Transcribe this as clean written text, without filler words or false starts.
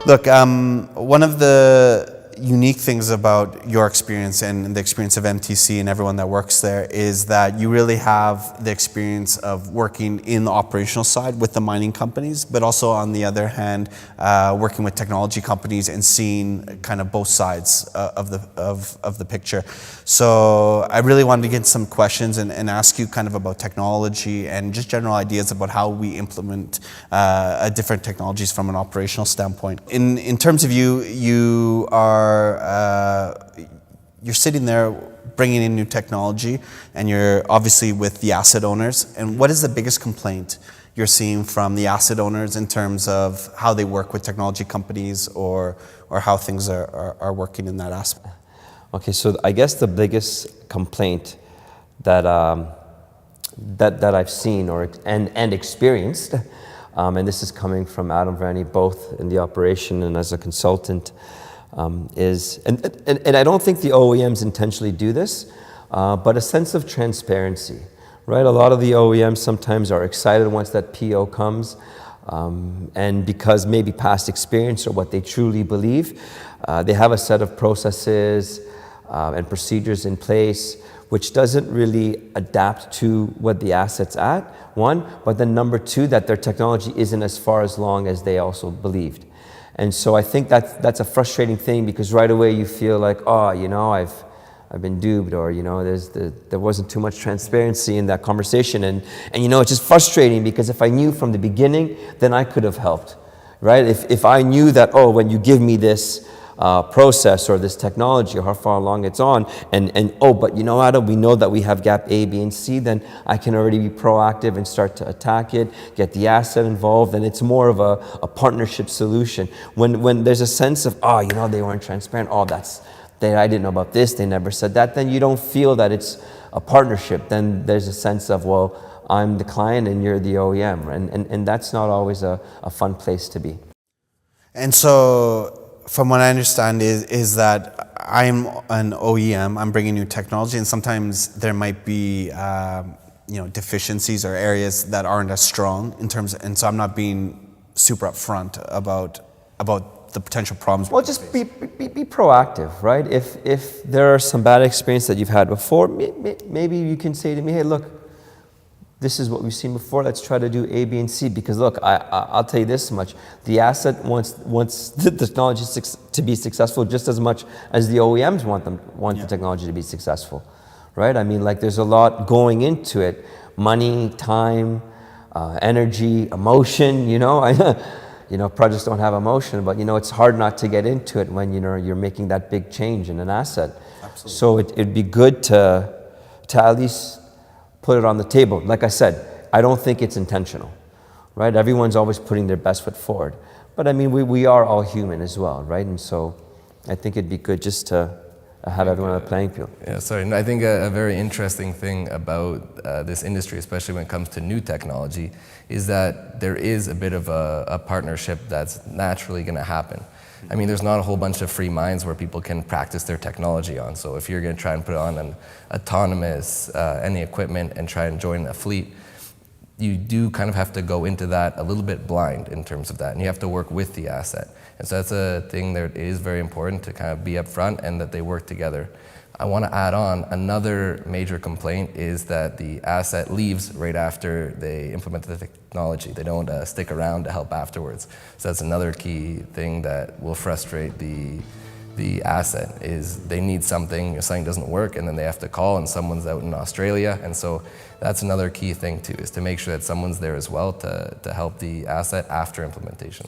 Look, one of the unique things about your experience and the experience of MTC and everyone that works there is that you really have the experience of working in the operational side with the mining companies, but also on the other hand, working with technology companies and seeing kind of both sides of the picture. So I really wanted to get some questions and ask you kind of about technology and just general ideas about how we implement different technologies from an operational standpoint. In terms of you are you're sitting there bringing in new technology, and you're obviously with the asset owners. And what is the biggest complaint you're seeing from the asset owners in terms of how they work with technology companies or how things are working in that aspect? Okay, so I guess the biggest complaint that that I've seen and experienced, and this is coming from Adam Varney, both in the operation and as a consultant, is, and I don't think the OEMs intentionally do this, but a sense of transparency, right? A lot of the OEMs sometimes are excited once that PO comes, and because maybe past experience or what they truly believe, they have a set of processes and procedures in place which doesn't really adapt to what the asset's at, one, but then number two, that their technology isn't as far as long as they also believed. And so I think that's a frustrating thing, because right away you feel like, oh, you know, I've been duped, or, you know, there wasn't too much transparency in that conversation. And you know, it's just frustrating, because if I knew from the beginning, then I could have helped, right? If I knew that, oh, when you give me this process or this technology, or how far along it's on, and oh, but you know, Adam, we know that we have gap A, B, and C, then I can already be proactive and start to attack it, get the asset involved, and it's more of a partnership solution. When there's a sense of, oh, you know, they weren't transparent, oh, I didn't know about this, they never said that, then you don't feel that it's a partnership. Then there's a sense of, well, I'm the client and you're the OEM, and that's not always a fun place to be. And so, from what I understand is that I'm an OEM, I'm bringing new technology, and sometimes there might be you know, deficiencies or areas that aren't as strong in terms of, and so I'm not being super upfront about the potential problems. Well, just be proactive, right? If there are some bad experience that you've had before, maybe you can say to me, hey, look, this is what we've seen before, let's try to do A, B, and C. Because look, I'll tell you this much, the asset wants the technology to be successful just as much as the OEMs want the technology to be successful, right? I mean, like, there's a lot going into it, money, time, energy, emotion, you know. You know, projects don't have emotion, but you know, it's hard not to get into it when, you know, you're making that big change in an asset. Absolutely. So it'd be good to at least put it on the table. Like I said, I don't think it's intentional, right? Everyone's always putting their best foot forward. But I mean, we are all human as well, right? And so I think it'd be good just to have everyone on the playing field. Yeah, sorry. And I think a very interesting thing about this industry, especially when it comes to new technology, is that there is a bit of a partnership that's naturally going to happen. I mean, there's not a whole bunch of free mines where people can practice their technology on. So if you're going to try and put on an autonomous any equipment and try and join a fleet, you do kind of have to go into that a little bit blind in terms of that, and you have to work with the asset. And so that's a thing that is very important to kind of be upfront and that they work together. I want to add on, another major complaint is that the asset leaves right after they implement the technology. They don't stick around to help afterwards. So that's another key thing that will frustrate the asset, is they need something doesn't work, and then they have to call, and someone's out in Australia. And so that's another key thing too, is to make sure that someone's there as well to help the asset after implementation.